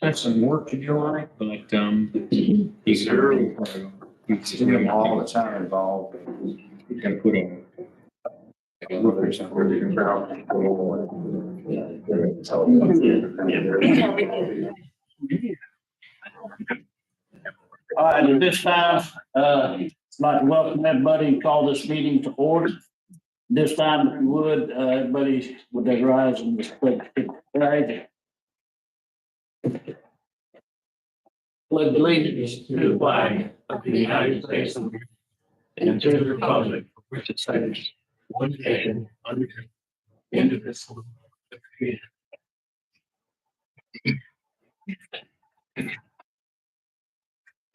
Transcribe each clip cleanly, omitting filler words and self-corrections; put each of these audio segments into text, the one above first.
That's some work to do on it, but he's early. He's doing all the time involved. He's gonna put a. All right, at this time, I'd like to welcome everybody and call this meeting to order. This time, if you would, everybody would rise and respect the flag. Pledge allegiance to the flag of the United States of America and to the republic for which it stands, one nation, under God, indivisible, with liberty and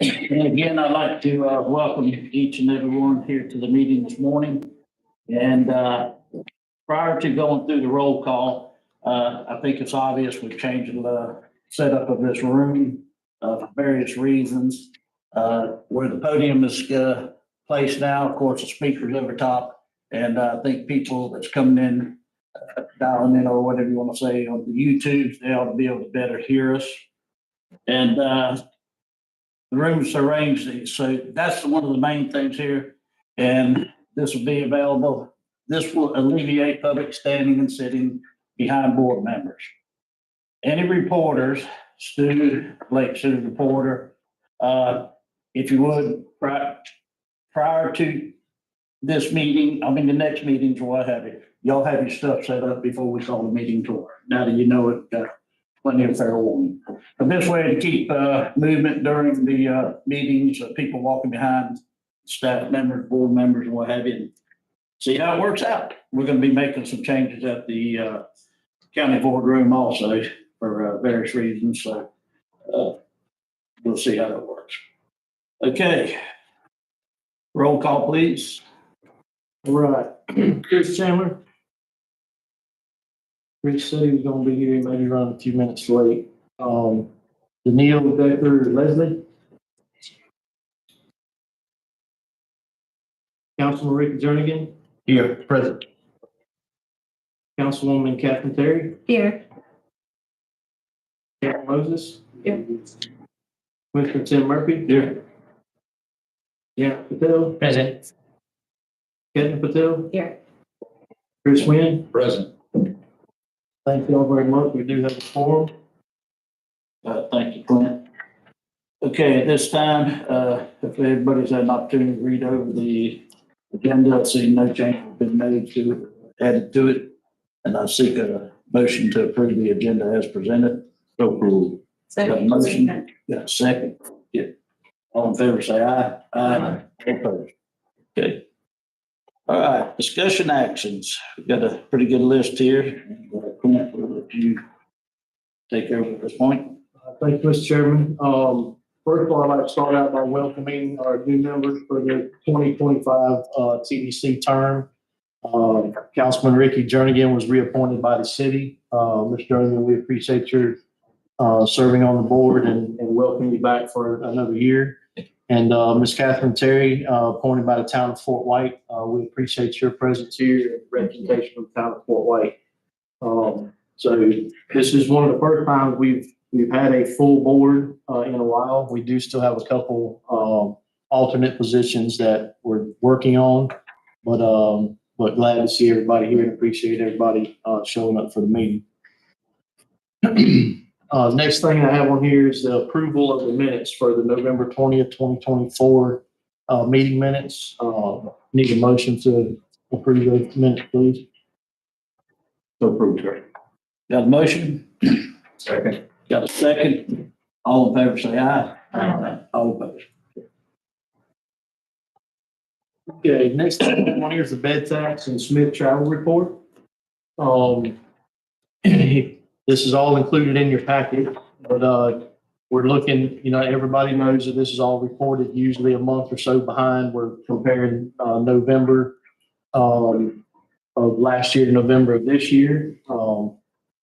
And again, I'd like to welcome each and everyone here to the meeting this morning. And prior to going through the roll call, I think it's obvious we've changed the setup of this room for various reasons. Where the podium is placed now, of course, the speaker's over top. And I think people that's coming in, dialing in or whatever you want to say on the YouTube, they ought to be able to better hear us. And the room's arranged, so that's one of the main things here. And this will be available. This will alleviate public standing and sitting behind board members. Any reporters, Stu, Lake City reporter, if you would, prior to this meeting, the next meetings or what have you, y'all have your stuff set up before we call the meeting to order. Now that you know it, plenty of fair warning. But this way to keep movement during the meetings, people walking behind, staff members, board members, and what have you. See how it works out. We're going to be making some changes at the county boardroom also for various reasons. So we'll see how that works. Okay. Roll call, please. All right. Chris Chandler. Chris said he was going to be here, maybe around a few minutes late. Daniil Becker Leslie. Councilman Rick Jernigan. Here, present. Councilwoman Catherine Terry. Here. Karen Moses. Here. Commissioner Tim Murphy. Here. Janet Patel. Present. Kevin Patel. Here. Chris Wynn. Present. Thank you all very much. We do have a forum. Thank you, Clint. Okay, at this time, if everybody's had an opportunity to read over the agenda, I see no change has been made to added to it. And I seek a motion to approve the agenda as presented. So approved. Got a motion, got a second. Yeah. All in favor, say aye. Aye. Opposed. Okay. All right, discussion actions. We've got a pretty good list here. Clint, will let you take over at this point. Thank you, Mr. Chairman. First of all, I'd like to start out by welcoming our new members for the 2025 TDC term. Councilman Ricky Jernigan was reappointed by the city. Mr. Jernigan, we appreciate your serving on the board and welcome you back for another year. And Ms. Catherine Terry, appointed by the town of Fort White. We appreciate your presence here and representation of the town of Fort White. So this is one of the first times we've had a full board in a while. We do still have a couple alternate positions that we're working on, but glad to see everybody here and appreciate everybody showing up for the meeting. Next thing I have on here is the approval of the minutes for the November 20th, 2024 meeting minutes. Need a motion to approve those minutes, please. So approved, sir. Got a motion? Second. Got a second? All in favor, say aye. Aye. All opposed. Okay, next thing on here is the bed tax and Smith travel report. This is all included in your packet, but we're looking, everybody knows that this is all reported usually a month or so behind. We're comparing November of last year to November of this year.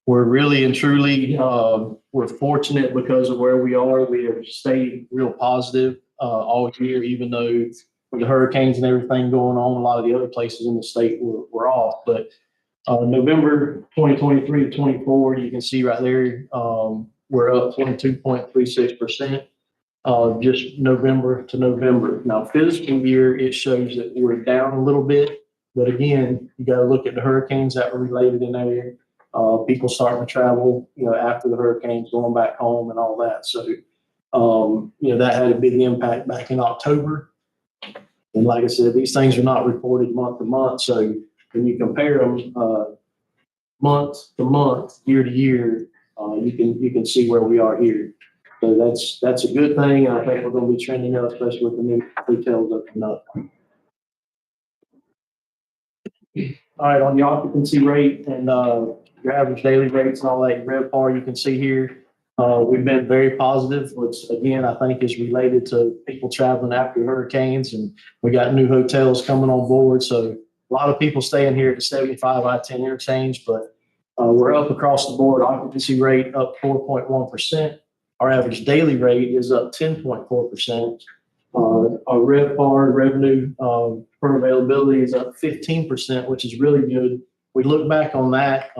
We're really and truly, we're fortunate because of where we are. We have stayed real positive all year, even though with the hurricanes and everything going on, a lot of the other places in the state were off. But November 2023 to 24, you can see right there, we're up 22.36%. Just November to November. Now, fiscal year, it shows that we're down a little bit, but again, you got to look at the hurricanes that were related in there. People starting to travel, after the hurricanes, going back home and all that. So, that had a big impact back in October. And like I said, these things are not reported month to month. So when you compare them month to month, year to year, you can see where we are here. So that's a good thing. And I think we're going to be trending up, especially with the new hotels opening up. All right, on the occupancy rate and your average daily rates and all that, RevPAR, you can see here, we've been very positive, which again, I think is related to people traveling after hurricanes, and we got new hotels coming on board. So a lot of people staying here at the 75 I-10 interchange, but we're up across the board. Occupancy rate up 4.1%. Our average daily rate is up 10.4%. Our RevPAR, revenue per availability, is up 15%, which is really good. We look back on that.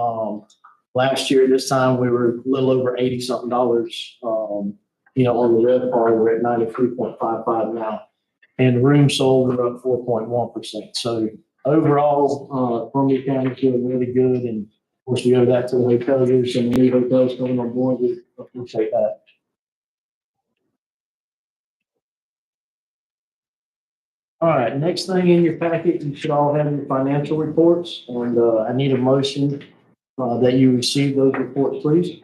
Last year, this time, we were a little over $80-something. On the RevPAR, we're at 93.55 now. And the rooms sold are up 4.1%. So overall, Columbia County is doing really good. And of course, we owe that to the hoteliers and the new hotels coming on board. We appreciate that. All right, next thing in your packet, you should all have your financial reports, and I need a motion that you receive those reports, please.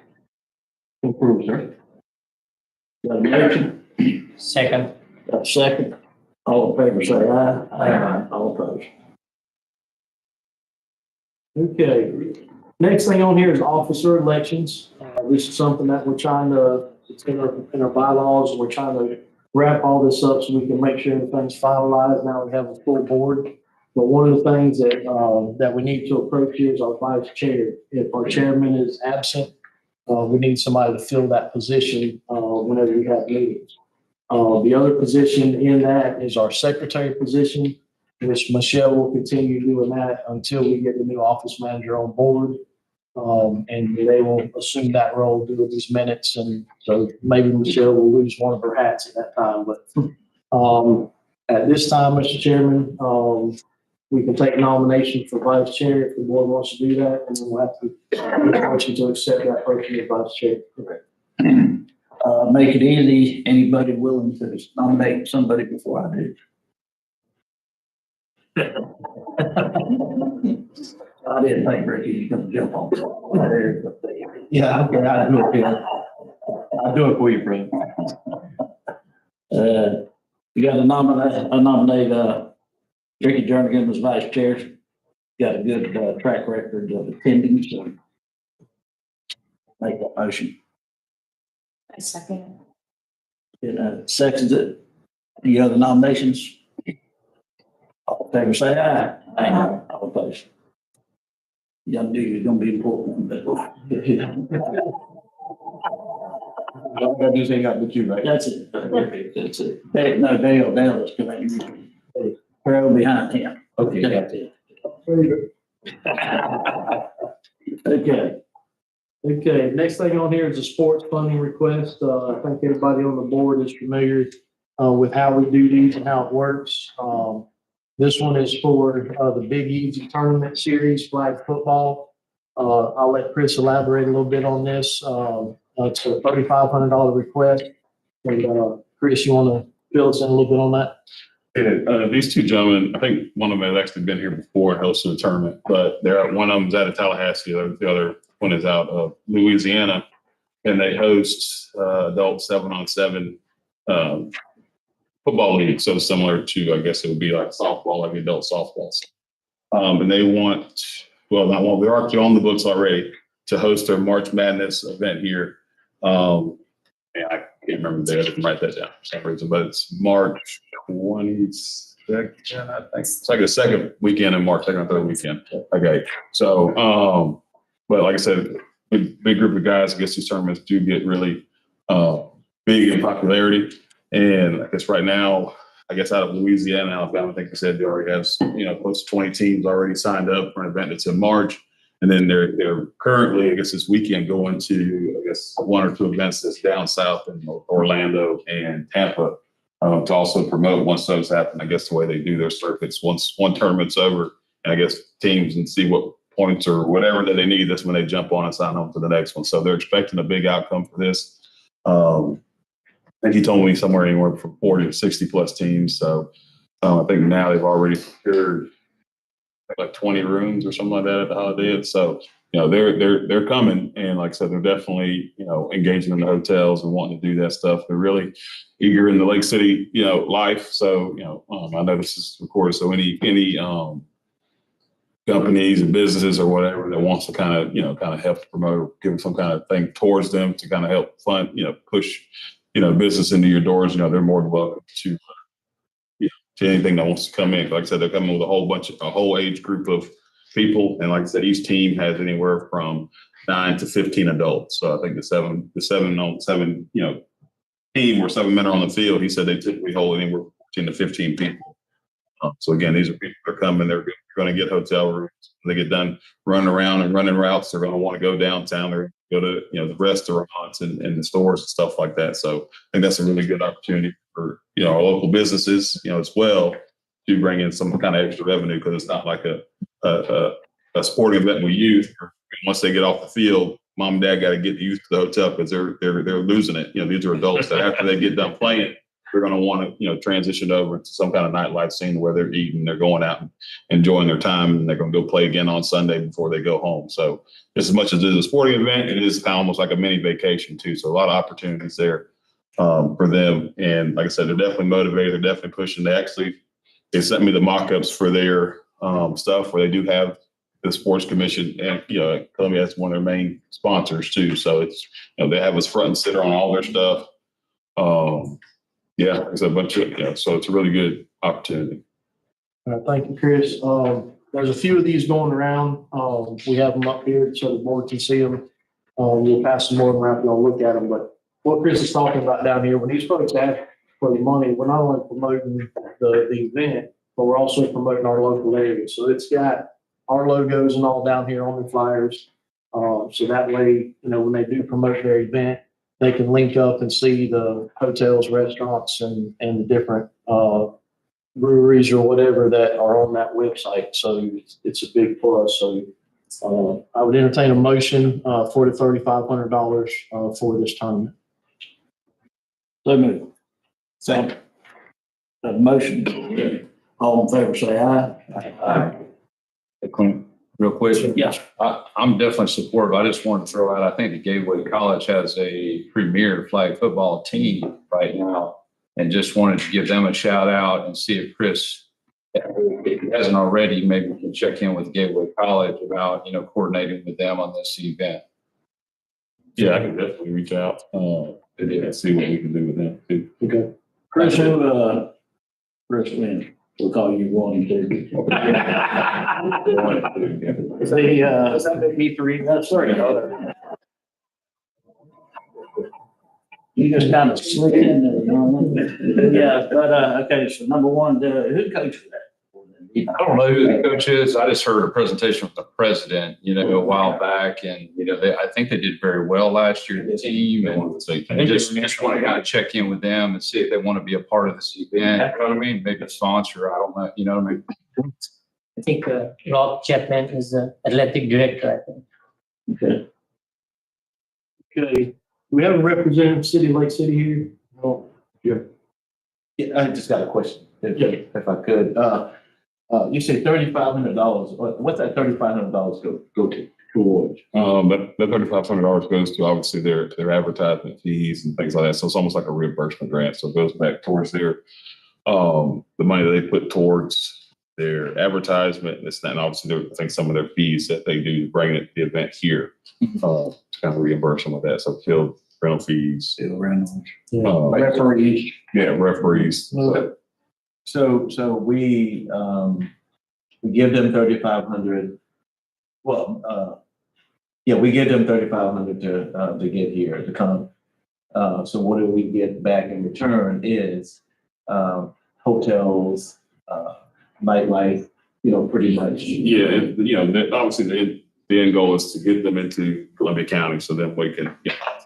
Approve, sir. Got a motion? Second. Got a second? All in favor, say aye. Aye. All opposed. Okay, next thing on here is officer elections. This is something that we're trying to, it's in our bylaws, and we're trying to wrap all this up so we can make sure everything's finalized. Now we have a full board. But one of the things that we need to approach here is our vice chair. If our chairman is absent, we need somebody to fill that position whenever we have meetings. The other position in that is our secretary position, which Michelle will continue doing that until we get the new office manager on board. And they will assume that role, do these minutes. And so maybe Michelle will lose one of her hats at that time. But at this time, Mr. Chairman, we can take nomination for vice chair if the board wants to do that. And then we'll have to make a motion to accept that person as vice chair. Make it easy. Anybody willing to nominate somebody before I do? I didn't think Ricky was going to jump on that. Yeah, okay, I'll do it. Yeah. I'll do it for you, bro. You got to nominate Ricky Jernigan as vice chair. Got a good track record of attending, so make that motion. I second. Seconds it. Any other nominations? All in favor, say aye. Aye. All opposed. Y'all knew you were gonna be important, but Don't do anything out but you, right? that's it. That's it. Dale is coming. Throw behind him. Okay. That's it. Okay, next thing on here is a sports funding request. I think everybody on the board is familiar with how we do these and how it works. This one is for the Big Easy Tournament Series flag football. I'll let Chris elaborate a little bit on this. It's a $3,500 request. And Chris, you want to fill us in a little bit on that? Yeah, these two gentlemen, I think one of them has actually been here before hosting the tournament, but one of them's out of Tallahassee, the other one is out of Louisiana, and they host adult 7-on-7 football league. So similar to, I guess it would be like softball, like adult softball. And they they're actually on the books already to host their March Madness event here. And I can't remember the day. I didn't write that down for some reason, but it's March 22nd, I think. It's like the second weekend in March, second or third weekend. Okay. So, but like I said, big group of guys. I guess these tournaments do get really big in popularity. And I guess right now, I guess out of Louisiana and Alabama, I think they said they already has, close to 20 teams already signed up for an event that's in March. And then they're currently, I guess this weekend, going to, I guess, one or two events that's down south in Orlando and Tampa to also promote once those happen. I guess the way they do their circuits, once one tournament's over, and I guess teams and see what points or whatever that they need, that's when they jump on and sign on to the next one. So they're expecting a big outcome for this. I think he told me somewhere anywhere from 40 to 60 plus teams. So I think now they've already secured like 20 rooms or something like that at the Holiday Inn. So, they're coming, and like I said, they're definitely, engaging in the hotels and wanting to do that stuff. They're really eager in the Lake City, life. So, I know this is recorded. So any companies and businesses or whatever that wants to kind of help promote, give them some kind of thing towards them to kind of help fund, push, business into your doors, they're more than welcome to anything that wants to come in. Like I said, they're coming with a whole age group of people. And like I said, each team has anywhere from 9 to 15 adults. So I think the seven, team where 7 men are on the field, he said they typically hold anywhere from 14 to 15 people. So again, these are people that are coming, they're going to get hotel rooms. When they get done running around and running routes, they're going to want to go downtown or go to, the restaurants and the stores and stuff like that. So I think that's a really good opportunity for, our local businesses, as well, to bring in some kind of extra revenue, because it's not like a sporting event with youth. Once they get off the field, mom and dad got to get used to the hotel because they're losing it. These are adults that after they get done playing, they're going to want to, transition over to some kind of nightlife scene where they're eating, they're going out and enjoying their time, and they're going to go play again on Sunday before they go home. So just as much as it is a sporting event, it is kind of almost like a mini vacation too. So a lot of opportunities there for them. And like I said, they're definitely motivated. They're definitely pushing. They sent me the mock-ups for their stuff where they do have the sports commission, and Columbia is one of their main sponsors too. So it's they have us front and center on all their stuff. It's a bunch of so it's a really good opportunity. All right, thank you, Chris. There's a few of these going around. We have them up here so the board can see them. We'll pass some more around if y'all look at them. But what Chris is talking about down here, when these folks ask for the money, we're not only promoting the event, but we're also promoting our local area. So it's got our logos and all down here on the flyers. So that way, when they do promote their event, they can link up and see the hotels, restaurants, and the different breweries or whatever that are on that website. So it's a big plus. So I would entertain a motion for the $3,500 for this tournament. So moved. Second. Motion. All in favor, say aye. Aye. Real quick. Yes. I'm definitely supportive. I just wanted to throw out, I think the Gateway College has a premier flag football team right now, and just wanted to give them a shout out and see if Chris, if he hasn't already, maybe we can check in with Gateway College about, coordinating with them on this event. Yeah, I can definitely reach out and see what we can do with them too. Okay. Chris, Chris Lynn, we'll call you one, two. Say, is that B3? That's right. You just kind of slipped in there. Yeah, but, okay, so number one, who coached that? I don't know who the coach is. I just heard a presentation from the president, a while back, and I think they did very well last year, the team, and I just want to kind of check in with them and see if they want to be a part of this event. You know what I mean? Maybe a sponsor. I don't know. You know what I mean? I think Rob Chapman is the athletic director, I think. Okay. Okay. Do we have a representative City Lake City here? No. Yeah, I just got a question, if I could. You say $3,500. What's that $3,500 go to towards? That $3,500 goes to obviously their advertisement fees and things like that. So it's almost like a reimbursement grant. So it goes back towards their the money that they put towards their advertisement. And obviously I think some of their fees that they do to bring the event here to kind of reimburse some of that. So field rental fees, Referees. referees. So we give them $3,500. Well, we give them $3,500 to get here to come. So what do we get back in return is hotels, nightlife, pretty much. Yeah, obviously the end goal is to get them into Columbia County, so then we can,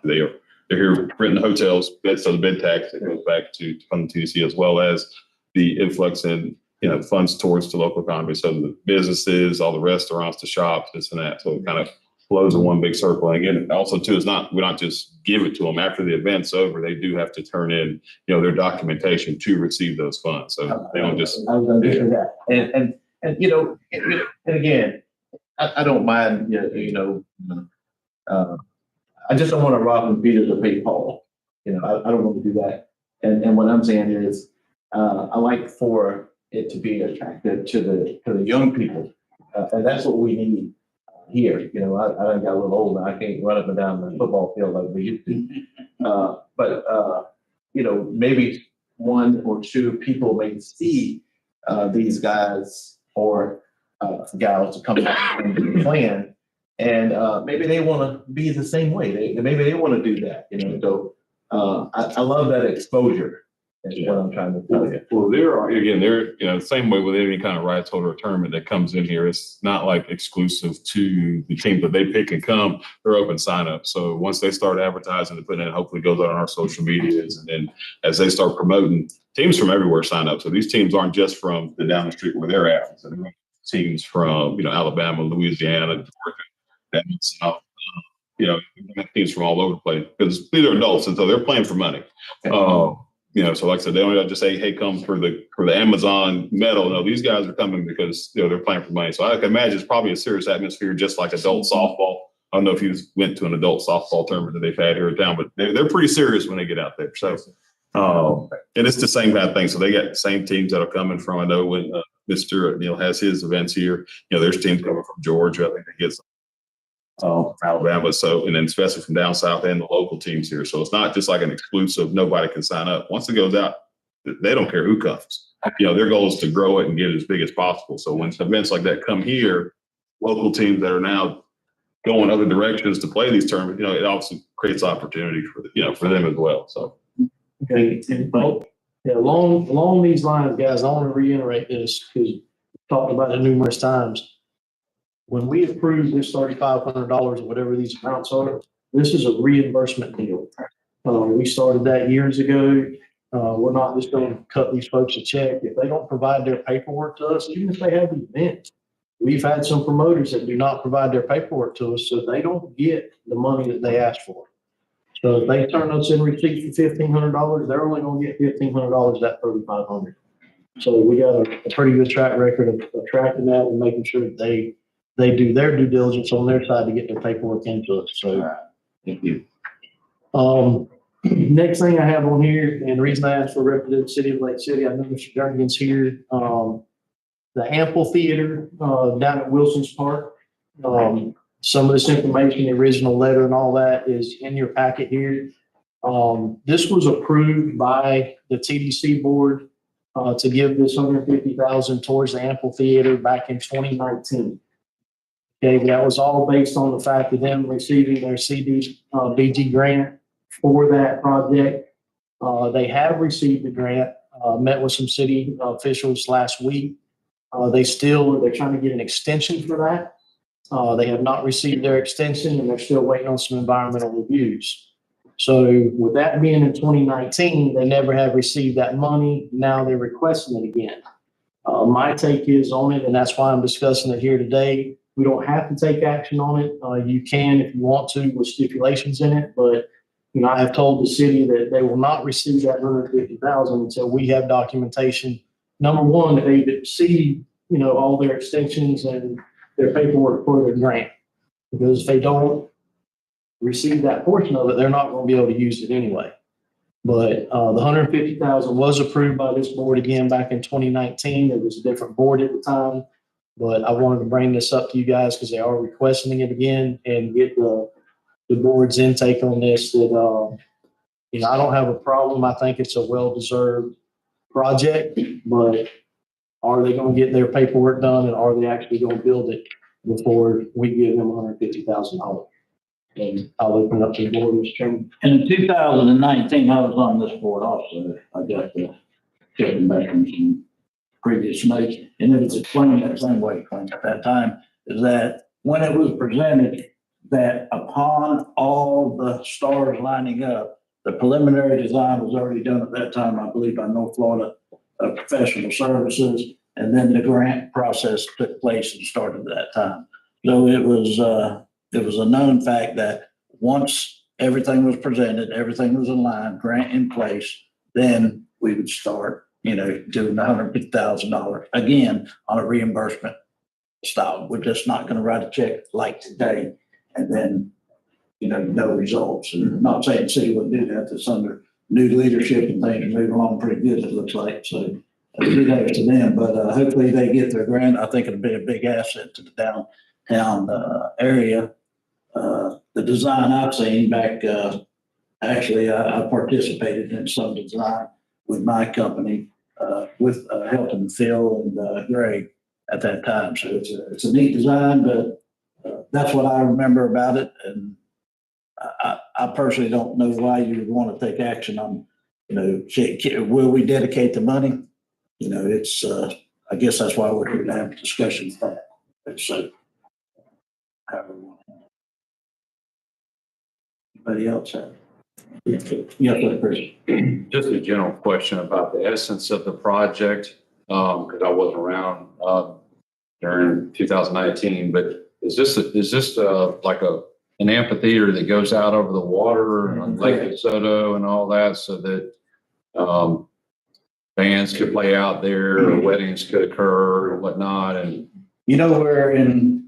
they're here renting hotels, so the bed tax that goes back to fund the TDC, as well as the influx in, funds towards the local economy. So the businesses, all the restaurants, the shops, this and that. So it kind of flows in one big circle. And again, also too, we're not just give it to them after the event's over. They do have to turn in, their documentation to receive those funds. So they don't just. I was going to get to that. And again, I don't mind, I just don't want to rob them Peter to pay Paul. I don't want to do that. And what I'm saying is, I like for it to be attractive to the young people, and that's what we need here. I done got a little old, and I can't run up and down the football field like we used to. But maybe one or two people may see these guys or gals to come out and be playing, and maybe they want to be the same way. Maybe they want to do that. So I love that exposure. That's what I'm trying to tell you. Well, they're same way with any kind of rights holder tournament that comes in here. It's not like exclusive to the team, but they pick and come. They're open sign up. So once they start advertising to put in, hopefully goes out on our social medias, and then as they start promoting, teams from everywhere sign up. So these teams aren't just from the down the street where they're at. So they're teams from Alabama, Louisiana, Georgia, and South. Teams from all over the place because these are adults, and so they're playing for money. So like I said, they don't just say, "Hey, come for the Amazon medal." No, these guys are coming because they're playing for money. So I can imagine it's probably a serious atmosphere, just like adult softball. I don't know if you went to an adult softball tournament that they've had here in town, but they're pretty serious when they get out there. So, and it's the same kind of thing. So they got the same teams that are coming from. I know when Mr. Neal has his events here, there's teams coming from Georgia. I think they get some. Alabama, and then especially from down south and the local teams here. So it's not just like an exclusive, nobody can sign up. Once it goes out, they don't care who comes. Their goal is to grow it and get it as big as possible. So when events like that come here, local teams that are now going other directions to play these tournaments, it also creates opportunity for them as well. So Okay, along these lines, guys, I want to reiterate this because we've talked about it numerous times. When we approve this $3,500 or whatever these amounts are, this is a reimbursement deal. We started that years ago. We're not just going to cut these folks a check. If they don't provide their paperwork to us, even if they have the event, we've had some promoters that do not provide their paperwork to us, so they don't get the money that they asked for. So if they turn us in receipts for $1,500, they're only going to get $1,500 of that $3,500. So we got a pretty good track record of tracking that and making sure that they do their due diligence on their side to get their paperwork into us. So, Thank you. Next thing I have on here, and the reason I asked for Representative City of Lake City, I know Mr. Jernigan's here. The amphitheater down at Wilson's Park. Some of this information, the original letter and all that is in your packet here. This was approved by the TDC board to give this $150,000 towards the amphitheater back in 2019. Okay, that was all based on the fact of them receiving their CDBG grant for that project. They have received the grant, met with some city officials last week. They're trying to get an extension for that. They have not received their extension and they're still waiting on some environmental reviews. So with that being in 2019, they never have received that money. Now they're requesting it again. My take is on it, and that's why I'm discussing it here today. We don't have to take action on it. You can if you want to with stipulations in it, but I have told the city that they will not receive that $150,000 until we have documentation. Number one, that they see, all their extensions and their paperwork for their grant. Because if they don't receive that portion of it, they're not going to be able to use it anyway. But the $150,000 was approved by this board again back in 2019. It was a different board at the time. But I wanted to bring this up to you guys because they are requesting it again and get the board's intake on this. That I don't have a problem. I think it's a well-deserved project, but are they going to get their paperwork done and are they actually going to build it before we give them $150,000? And I'll open up to the board, Mr. Chairman. And in 2019, I was on this board also. I got the checking back from some previous notes, and it was explained that same way at that time, is that when it was presented, that upon all the stars lining up, the preliminary design was already done at that time, I believe, by North Florida Professional Services. And then the grant process took place and started at that time. So it was a known fact that once everything was presented, everything was in line, grant in place, then we would start, doing the $150,000 again on a reimbursement style. We're just not going to write a check like today and then, no results. And I'm not saying the city wouldn't do that. It's under new leadership and things are moving along pretty good, it looks like. So kudos to them, but hopefully they get their grant. I think it'll be a big asset to the downtown area. The design I've seen back, actually, I participated in some design with my company, with helping Phil and Greg at that time. So it's a neat design, but that's what I remember about it. And I personally don't know why you would want to take action on, will we dedicate the money? It's, I guess that's why we're here to have a discussion of that. So, however we want. Anybody else have? Yes, sir, Chris. Just a general question about the essence of the project, because I wasn't around during 2019. But is this like an amphitheater that goes out over the water on Lake DeSoto and all that, so that bands could play out there, or weddings could occur or whatnot? And We're in.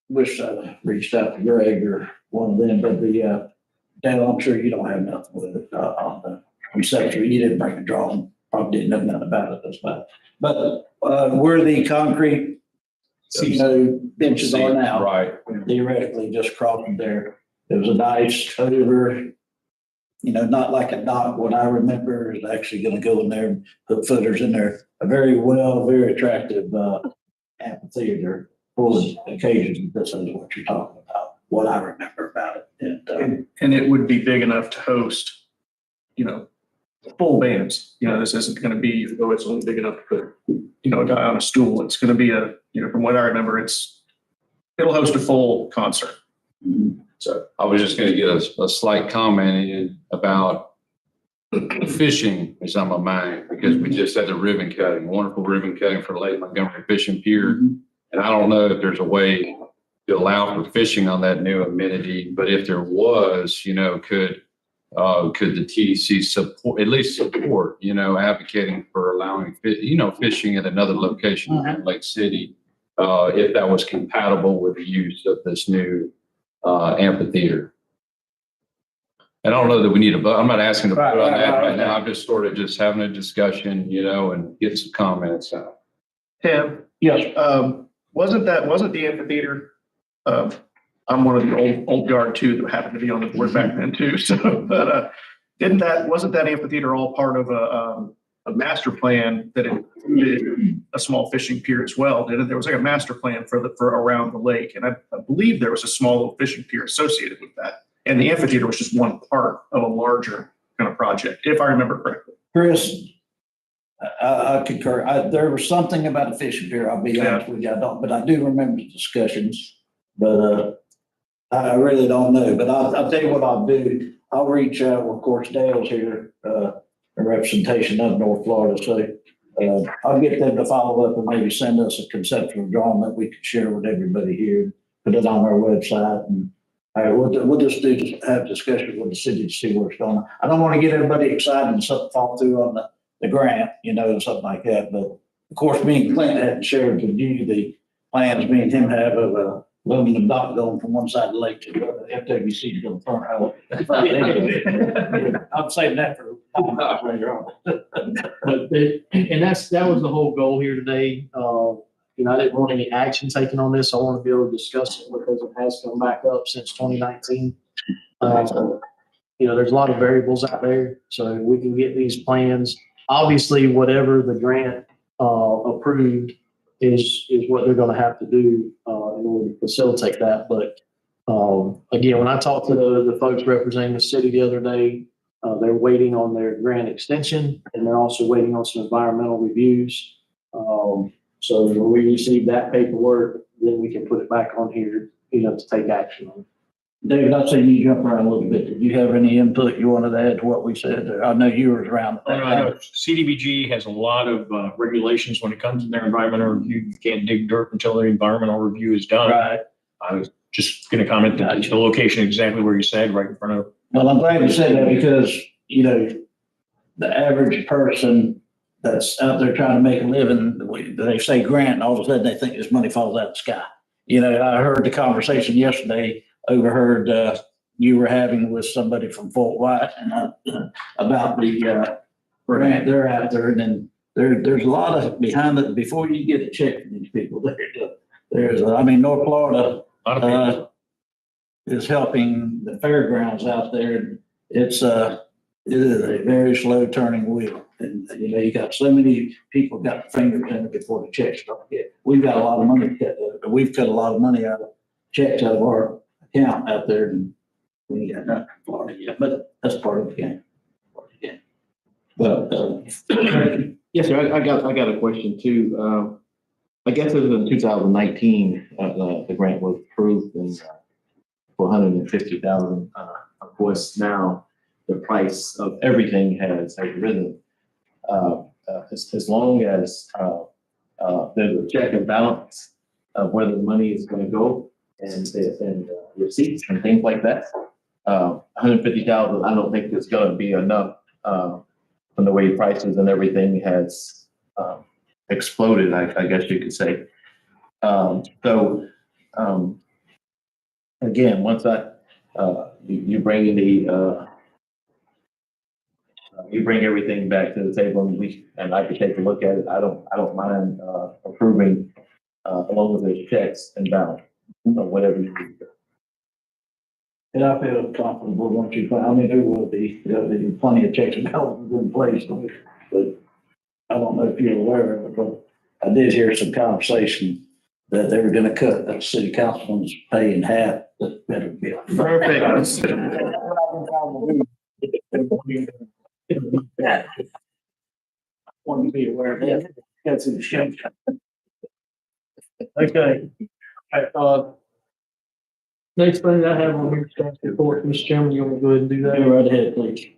Wish I reached out to Greg or one of them, but Dale, I'm sure you don't have nothing with it on the reception. You didn't bring a drawing, probably didn't know nothing about it. That's fine. But where the concrete, benches are now, right, theoretically just crossing there. There was a nice over, not like a dock. What I remember is actually going to go in there and put footers in there. A very attractive amphitheater for the occasions. This is what you're talking about, what I remember about it. And it would be big enough to host, full bands. This isn't going to be, though it's only big enough to put, a guy on a stool. It's going to be from what I remember, it'll host a full concert. So I was just going to get a slight comment in about fishing is on my mind, because we just had the ribbon cutting, wonderful ribbon cutting for Lake Montgomery Fishing Pier. And I don't know if there's a way to allow for fishing on that new amenity, but if there was, could the TDC support, at least support, advocating for allowing, fishing at another location in Lake City, if that was compatible with the use of this new amphitheater. And I don't know that we need a vote. I'm not asking to vote on that right now. I'm just sort of just having a discussion, and get some comments out. Tim, Yes. wasn't the amphitheater? I'm one of the old guard too that happened to be on the board back then too. So, but wasn't that amphitheater all part of a master plan that included a small fishing pier as well? There was like a master plan for around the lake, and I believe there was a small little fishing pier associated with that. And the amphitheater was just one part of a larger kind of project, if I remember correctly. Chris, I concur. There was something about a fishing pier. I'll be honest with you. But I do remember the discussions. But I really don't know. But I'll tell you what I'll do. I'll reach out. Of course, Dale's here, a representation of North Florida. So I'll get them to follow up and maybe send us a conceptual drawing that we could share with everybody here. Put it on our website, and we'll just have discussion with the city to see where it's going. I don't want to get everybody excited and something fall through on the grant, something like that. But of course, me and Clint hadn't shared with you the plans me and him have of a aluminum dock going from one side of the lake to the other. FWC to the front. I'm saving that for later on. But that was the whole goal here today. I didn't want any action taken on this. I want to be able to discuss it because it has come back up since 2019. There's a lot of variables out there, so we can get these plans. Obviously, whatever the grant approved is what they're going to have to do in order to facilitate that. But again, when I talked to the folks representing the city the other day, they're waiting on their grant extension, and they're also waiting on some environmental reviews. So when we receive that paperwork, then we can put it back on here, you know, to take action on. David, I've seen you jump around a little bit. Did you have any input you wanted to add to what we said? I know you were around. I know CDBG has a lot of regulations when it comes to their environmental review. You can't dig dirt until the environmental review is done. Right. I was just going to comment that the location exactly where you said, right in front of. Well, I'm glad you said that because, you know, the average person that's out there trying to make a living, they say grant, and all of a sudden they think this money falls out of the sky. You know, I heard the conversation yesterday, overheard you were having with somebody from Fort White and about the grant they're out there. And then there's a lot of behind it before you get a check from these people. There's, I mean, North Florida is helping the fairgrounds out there. It is a very slow turning wheel. And, you know, you got so many people got their fingers in it before the checks start to get. We've got a lot of money cut. We've cut a lot of money out of checks out of our account out there, and we ain't got nothing in Florida yet. But that's part of the game. But Yes, sir. I got a question too. I guess it was in 2019, the grant was approved and for $150,000. Of course, now the price of everything has risen. As long as there's a check and balance of where the money is going to go and receipts and things like that, $150,000, I don't think is going to be enough from the way prices and everything has exploded, I guess you could say. Again, once you bring everything back to the table and I can take a look at it. I don't mind approving along with those checks and balance or whatever you do. and I feel comfortable once you find, I mean, there'll be plenty of checks and balances in place. But I don't know if you're aware of it, but I did hear some conversation that they were gonna cut the city councilman's pay in half. That's better bill. Perfect. Want to be aware of that. That's in the show. Okay. Next thing I have on here, staff report, Mr. Chairman, you want to go ahead and do that? Go right ahead, please.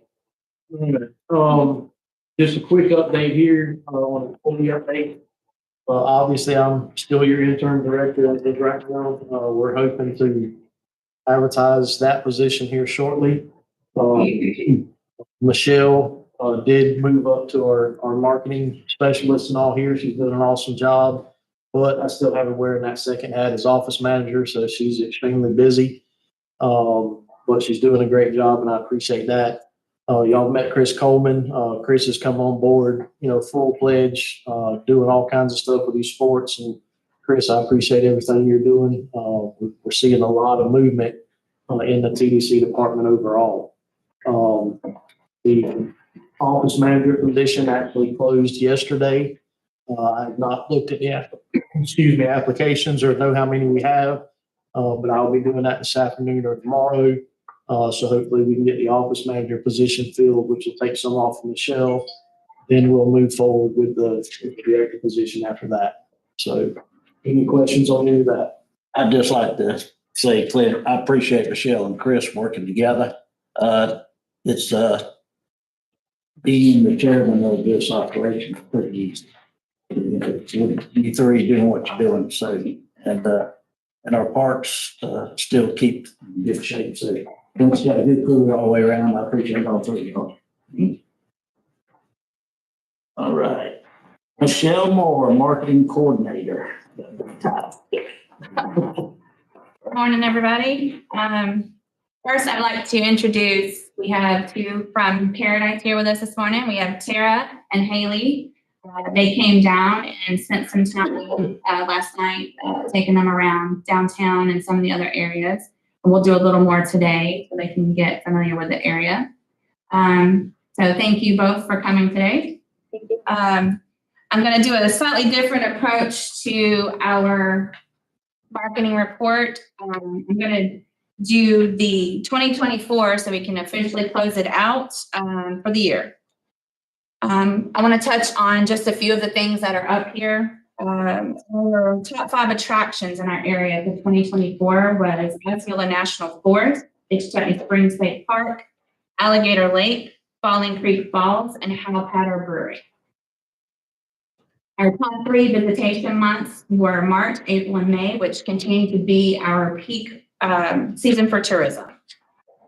Just a quick update here on the employee update. Obviously, I'm still your interim director as of right now. We're hoping to advertise that position here shortly. Michelle did move up to our marketing specialist and all here. She's doing an awesome job. But I still have her wearing that second hat as office manager, so she's extremely busy. But she's doing a great job, and I appreciate that. Y'all met Chris Coleman. Chris has come on board, full pledge, doing all kinds of stuff with these sports. And Chris, I appreciate everything you're doing. We're seeing a lot of movement in the TDC department overall. The office manager position actually closed yesterday. I have not looked at the applications or know how many we have, but I'll be doing that this afternoon or tomorrow. So hopefully we can get the office manager position filled, which will take some off from Michelle. Then we'll move forward with the director position after that. So any questions on any of that? I'd just like to say, Clint, I appreciate Michelle and Chris working together. It's being the chairman of this operation is pretty easy. You three doing what you're doing, so and our parks still keep in good shape. So Clint's got a good crew all the way around. I appreciate all three of you. All right, Michelle Moore, marketing coordinator. Good morning, everybody. First, I'd like to introduce, we have two from Paradise here with us this morning. We have Tara and Haley. They came down and spent some time last night, taking them around downtown and some of the other areas. And we'll do a little more today so they can get familiar with the area. So thank you both for coming today. Thank you. I'm going to do a slightly different approach to our marketing report. I'm going to do the 2024 so we can officially close it out for the year. I want to touch on just a few of the things that are up here. Our top 5 attractions in our area for 2024 was Osceola National Forest, Itchtucky Springs State Park, Alligator Lake, Falling Creek Falls, and Howpatter Brewery. Our top 3 visitation months were March, April, and May, which continue to be our peak season for tourism.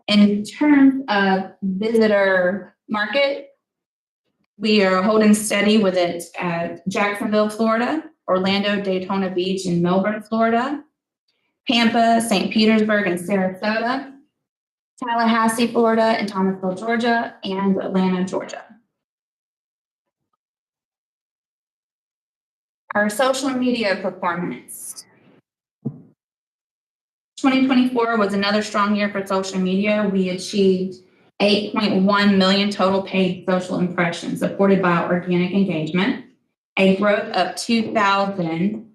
In terms of visitor market, we are holding steady with it at Jacksonville, Florida, Orlando, Daytona Beach, and Melbourne, Florida, Tampa, St. Petersburg, and Sarasota, Tallahassee, Florida, and Thomasville, Georgia, and Atlanta, Georgia. Our social media performance. 2024 was another strong year for social media. We achieved 8.1 million total paid social impressions supported by organic engagement, a growth of 2,000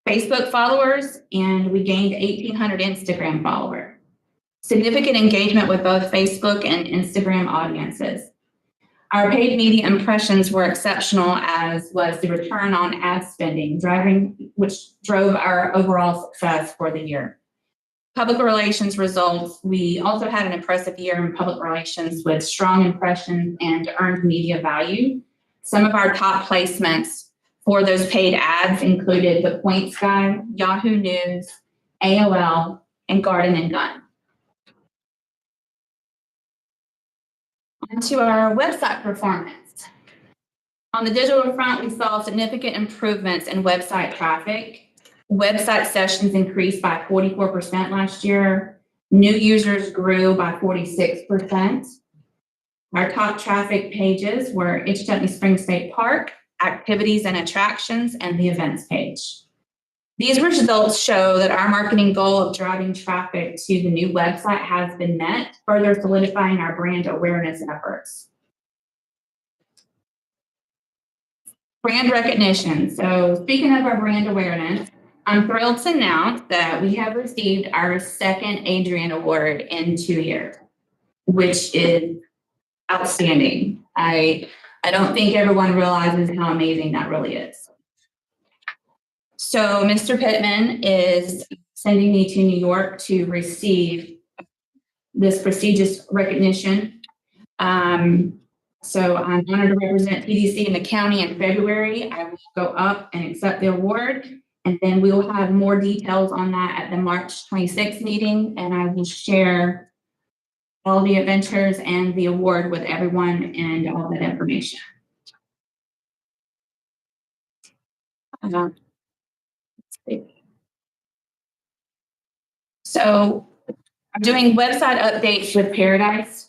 Facebook followers, and we gained 1,800 Instagram followers. Significant engagement with both Facebook and Instagram audiences. Our paid media impressions were exceptional, as was the return on ad spending, which drove our overall success for the year. Public relations results, we also had an impressive year in public relations with strong impressions and earned media value. Some of our top placements for those paid ads included The Points Guy, Yahoo News, AOL, and Garden and Gun. On to our website performance. On the digital front, we saw significant improvements in website traffic. Website sessions increased by 44% last year. New users grew by 46%. Our top traffic pages were Itchtucky Springs State Park, activities and attractions, and the events page. These results show that our marketing goal of driving traffic to the new website has been met, further solidifying our brand awareness efforts. Brand recognition. So speaking of our brand awareness, I'm thrilled to announce that we have received our second Adrian Award in 2 years, which is outstanding. I don't think everyone realizes how amazing that really is. So Mr. Pittman is sending me to New York to receive this prestigious recognition. So I'm honored to represent TDC in the county in February. I will go up and accept the award, and then we will have more details on that at the March 26th meeting, and I will share all the adventures and the award with everyone and all that information. So I'm doing website updates with Paradise.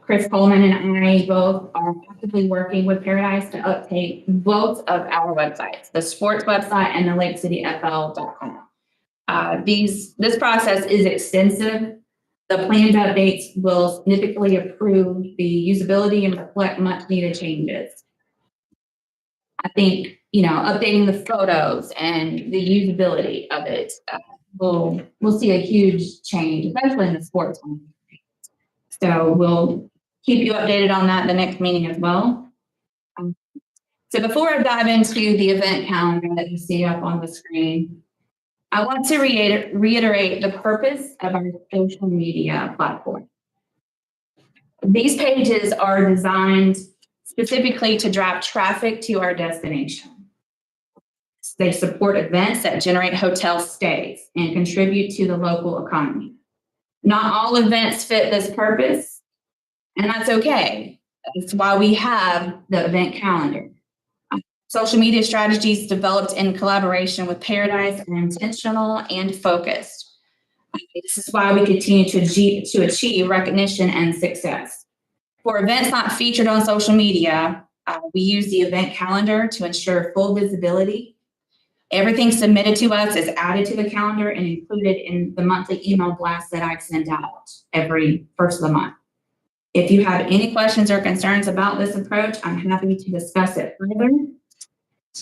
Chris Coleman and I both are actively working with Paradise to update both of our websites, the sports website and the lakecityfl.com. This process is extensive. The planned updates will significantly improve the usability and reflect much needed changes. I think, updating the photos and the usability of it, we'll see a huge change, especially in the sports one. So we'll keep you updated on that in the next meeting as well. So before I dive into the event calendar that you see up on the screen, I want to reiterate the purpose of our social media platform. These pages are designed specifically to drive traffic to our destination. They support events that generate hotel stays and contribute to the local economy. Not all events fit this purpose, and that's okay. That's why we have the event calendar. Social media strategies developed in collaboration with Paradise are intentional and focused. This is why we continue to achieve recognition and success. For events not featured on social media, we use the event calendar to ensure full visibility. Everything submitted to us is added to the calendar and included in the monthly email blast that I send out every first of the month. If you have any questions or concerns about this approach, I'm happy to discuss it further.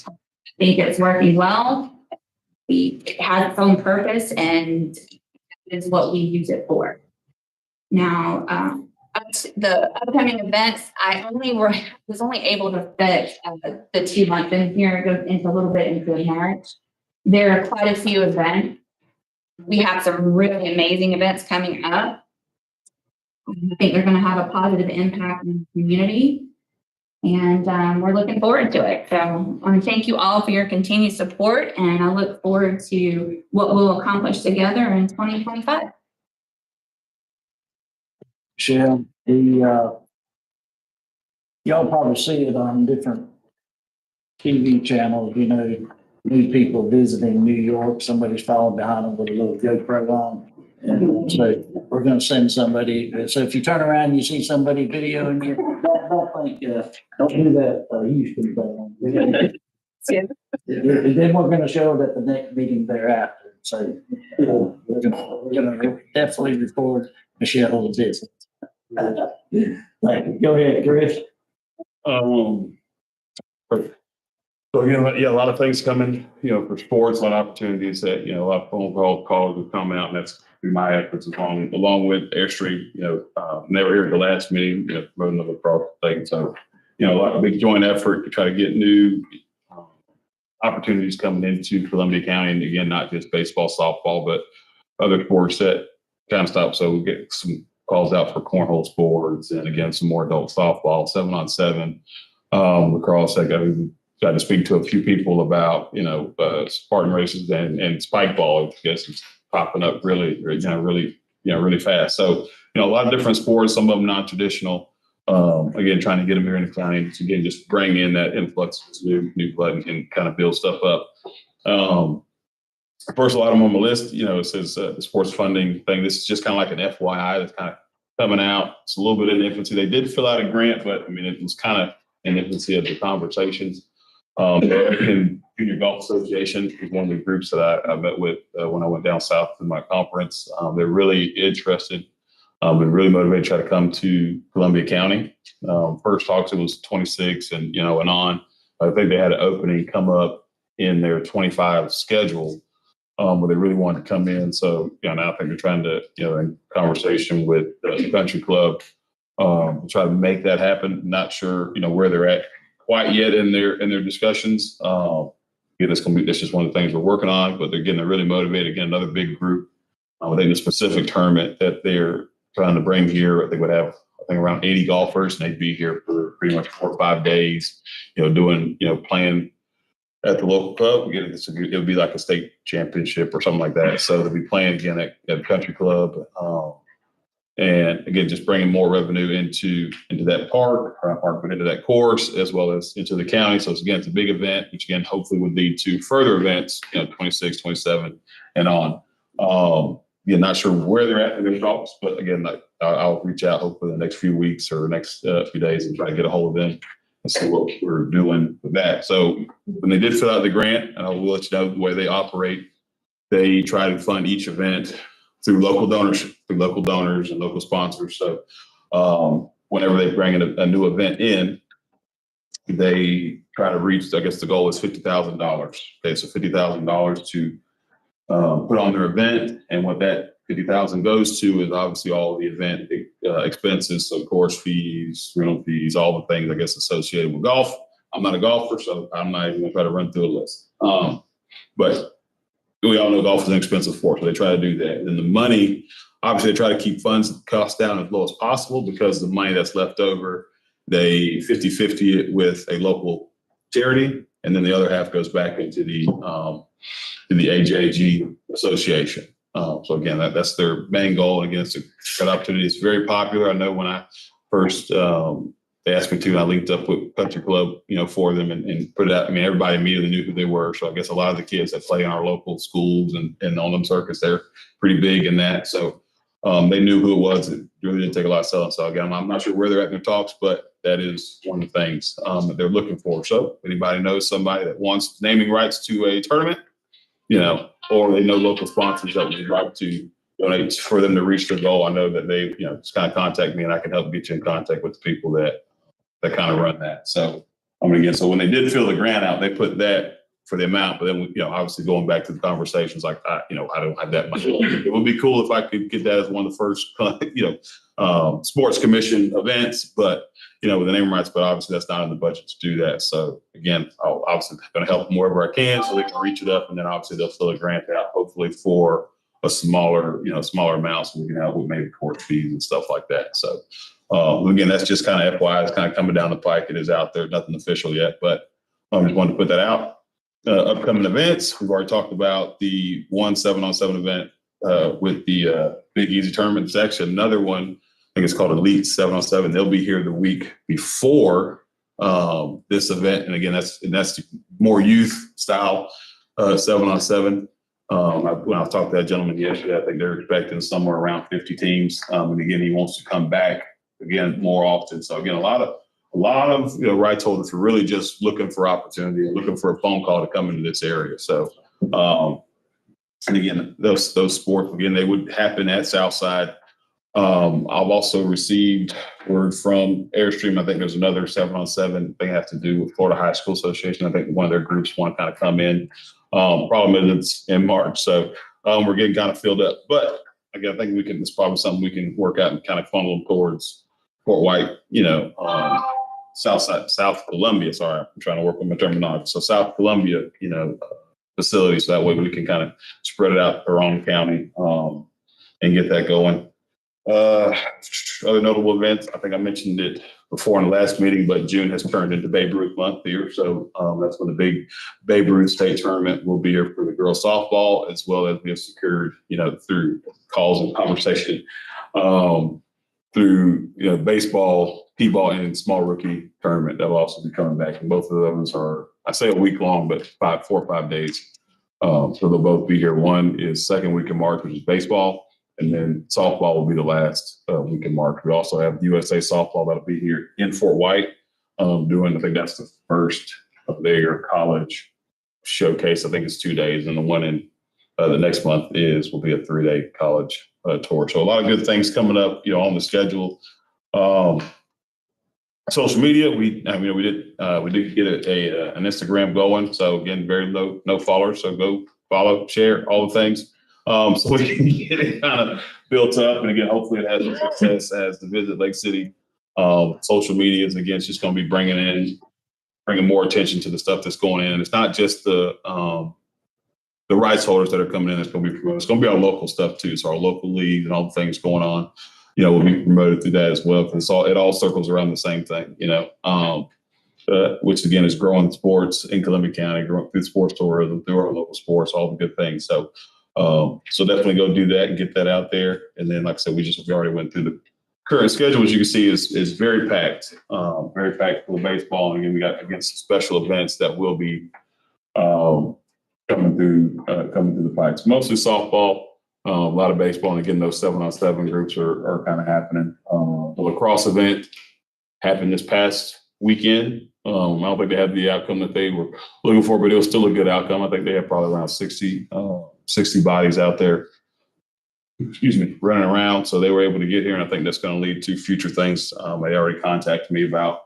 I think it's working well. It has its own purpose, and is what we use it for. Now, the upcoming events, was only able to fit the 2 months in here, goes into a little bit into March. There are quite a few events. We have some really amazing events coming up. I think they're going to have a positive impact in the community. And we're looking forward to it. So I want to thank you all for your continued support. And I look forward to what we'll accomplish together in 2025. Michelle, y'all probably see it on different TV channels, you know, new people visiting New York, somebody's falling behind them with a little GoPro on. And so we're gonna send somebody, so if you turn around and you see somebody videoing you, don't think, don't do that, Houston thing. And then we're gonna show it at the next meeting thereafter. So we're gonna definitely record Michelle's visit. Go ahead, Chris. So again, yeah, a lot of things coming, for sports, a lot of opportunities that, a lot of phone calls have come out, and that's through my efforts along with Airstream, never here at the last meeting, promoting the across the thing. So, a lot of big joint effort to try to get new opportunities coming into Columbia County. And again, not just baseball, softball, but other sports that kind of stop. So we get some calls out for cornhole sports, and again, some more adult softball, 7-on-7, lacrosse. I got to speak to a few people about, Spartan races and spike ball. I guess it's popping up really fast. So, a lot of different sports, some of them non-traditional. Again, trying to get them here in the county to, again, just bring in that influx of new blood and kind of build stuff up. First, a lot of them on the list, it says the sports funding thing. This is just kind of like an FYI that's kind of coming out. It's a little bit in infancy. They did fill out a grant, but it was kind of in infancy of the conversations. The American Junior Golf Association is one of the groups that I met with when I went down south to my conference. They're really interested and really motivated to try to come to Columbia County. First talks, it was 26 and on. I think they had an opening come up in their 25 schedule where they really wanted to come in. So, now I think they're trying to, in conversation with the country club, try to make that happen. Not sure, where they're at quite yet in their discussions. That's just one of the things we're working on, but they're really motivated. Again, another big group. I think the specific tournament that they're trying to bring here, I think would have, around 80 golfers, and they'd be here for pretty much 4 or 5 days, playing at the local club. Again, it would be like a state championship or something like that. So they'll be playing again at the country club. And again, just bringing more revenue into that park, but into that course, as well as into the county. So it's a big event, which again, hopefully would lead to further events, 26, 27 and on. Not sure where they're at in their talks, but again, I'll reach out hopefully in the next few weeks or next few days and try to get a hold of them and see what we're doing with that. So when they did fill out the grant, and I will let you know the way they operate, they try to fund each event through local donors and local sponsors. So whenever they bring in a new event in, they try to reach, I guess the goal is $50,000. Okay, so $50,000 to put on their event. And what that $50,000 goes to is obviously all the event expenses. So course fees, rental fees, all the things, I guess, associated with golf. I'm not a golfer, so I'm not even gonna try to run through a list. But we all know golf is an expensive sport, so they try to do that. And the money, obviously, they try to keep funds costs down as low as possible, because the money that's left over, they 50-50 it with a local charity, and then the other half goes back into the AJG Association. So again, that's their main goal. And again, it's a good opportunity. It's very popular. I know when I first they asked me to, and I linked up with Country Club, for them and put it out. Everybody immediately knew who they were. So I guess a lot of the kids that play in our local schools and on them circuits, they're pretty big in that. So they knew who it was. It really didn't take a lot of selling. So again, I'm not sure where they're at in their talks, but that is one of the things that they're looking for. So if anybody knows somebody that wants naming rights to a tournament, or they know local sponsors that would like to donate for them to reach their goal, I know that they, just kind of contact me, and I can help get you in contact with the people that kind of run that. So so when they did fill the grant out, they put that for the amount, but then, obviously going back to the conversations, like, I don't have that much. It would be cool if I could get that as one of the first, sports commission events, but with the name rights, but obviously that's not in the budget to do that. So again, I'll obviously going to help them wherever I can so they can reach it up, and then obviously they'll fill a grant out, hopefully for a smaller amount, so we can help with maybe court fees and stuff like that. So again, that's just kind of FYI, it's kind of coming down the pike. It is out there, nothing official yet, but I just wanted to put that out. Upcoming events, we've already talked about the 7-on-7 event with the Big Easy tournament. It's actually another one, I think it's called Elite 7-on-7. They'll be here the week before this event. And again, that's more youth style 7-on-7. When I talked to that gentleman yesterday, I think they're expecting somewhere around 50 teams. And again, he wants to come back again more often. So again, a lot of rights holders are really just looking for opportunity and looking for a phone call to come into this area. So, and again, those sports, again, they would happen at Southside. I've also received word from Airstream. I think there's another 7-on-7 they have to do with Florida High School Association. I think one of their groups want to kind of come in. Problem is it's in March. So we're getting kind of filled up. But again, I think it's probably something we can work out and kind of funnel them towards Fort White, South Columbia. Sorry, I'm trying to work on my terminology. So South Columbia, facilities. So that way we can kind of spread it out around the county and get that going. Other notable events, I think I mentioned it before in the last meeting, but June has turned into Babe Ruth month here. So that's when the big Babe Ruth state tournament will be here for the girls softball, as well as we have secured, through calls and conversation, through, baseball, T-ball, and small rookie tournament that will also be coming back. And both of those are, I say a week long, but 4 or 5 days. So they'll both be here. One is second week in March, which is baseball. And then softball will be the last week in March. We also have USA softball that'll be here in Fort White doing, I think that's the first of their college showcase. I think it's 2 days. And the one in the next month will be a 3-day college tour. So a lot of good things coming up, on the schedule. Social media, we did get an Instagram going. So again, very no followers. So go follow, share all the things. So we can get it kind of built up. And again, hopefully it has a success as the Visit Lake City. Social media is, again, it's just going to be bringing more attention to the stuff that's going in. And it's not just the rights holders that are coming in. It's going to be promoted. It's going to be our local stuff too. So our local leagues and all the things going on, will be promoted through that as well. Because it all circles around the same thing, which again is growing sports in Columbia County, growing through sports tourism, through our local sports, all the good things. So definitely go do that and get that out there. And then, like I said, we already went through the current schedule, as you can see, is very packed for baseball. And again, we got some special events that will be coming through the pipes. Mostly softball, a lot of baseball, and again, those 7-on-7 groups are kind of happening. The lacrosse event happened this past weekend. I don't think they had the outcome that they were looking for, but it was still a good outcome. I think they had probably around 60 bodies out there, running around. So they were able to get here, and I think that's going to lead to future things. They already contacted me about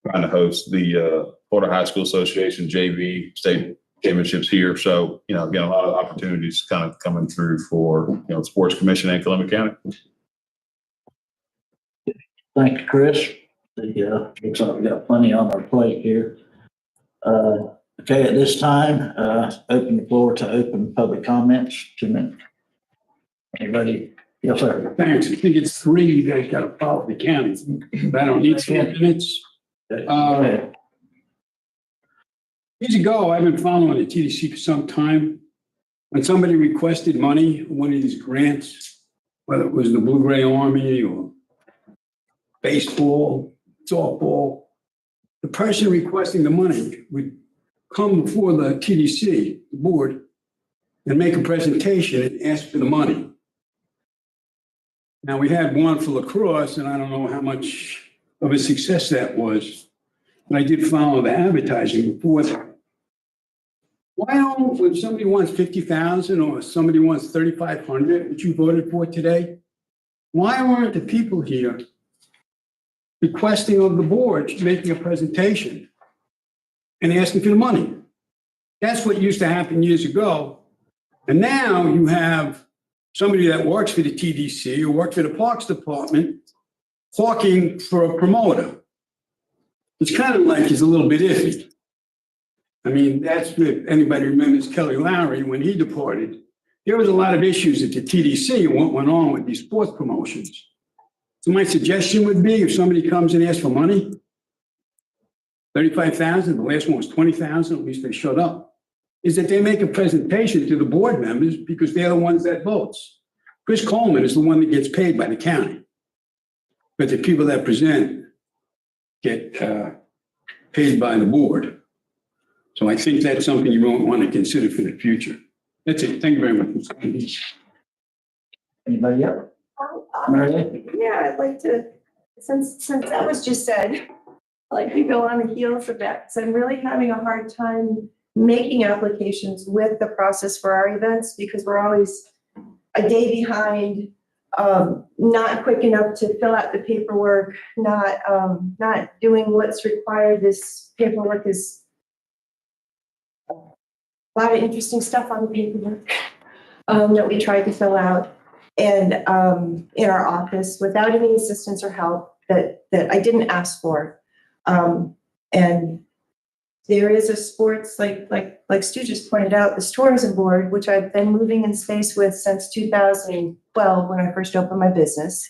trying to host the Florida High School Association JV state championships here. So, again, a lot of opportunities kind of coming through for, Sports Commission and Columbia County. Thank you, Chris. Looks like we got plenty on our plate here. Okay, at this time, open the floor to open public comments. 2 minutes. Anybody? Yes, sir. Thanks. I think it's 3 you guys got to follow the county. I don't need 4 minutes. Years ago, I've been following the TDC for some time. When somebody requested money, one of these grants, whether it was the Blue-Gray Army or baseball, softball, the person requesting the money would come before the TDC, the board, and make a presentation and ask for the money. Now, we had one for lacrosse, and I don't know how much of a success that was, but I did follow the advertising before that. Why don't, when somebody wants 50,000 or somebody wants 3,500, which you voted for today, why aren't the people here requesting of the board making a presentation and asking for the money? That's what used to happen years ago. And now you have somebody that works for the TDC or works for the Parks Department hawking for a promoter. It's kind of like he's a little bit iffy. I mean, that's if anybody remembers Kelly Lowry when he departed. There was a lot of issues at the TDC and what went on with these sports promotions. So my suggestion would be if somebody comes and asks for money, 35,000, the last one was 20,000, at least they showed up, is that they make a presentation to the board members because they're the ones that votes. Chris Coleman is the one that gets paid by the county. But the people that present get paid by the board. So I think that's something you won't want to consider for the future. That's it. Thank you very much. Anybody else? Mary? Yeah, I'd like to, since that was just said, I'd like to go on the heels of that, because I'm really having a hard time making applications with the process for our events, because we're always a day behind, not quick enough to fill out the paperwork, not doing what's required. This paperwork is a lot of interesting stuff on the paperwork that we tried to fill out. And in our office without any assistance or help that I didn't ask for. And there is a sports, like Stu just pointed out, the tourism board, which I've been moving in space with since 2012 when I first opened my business.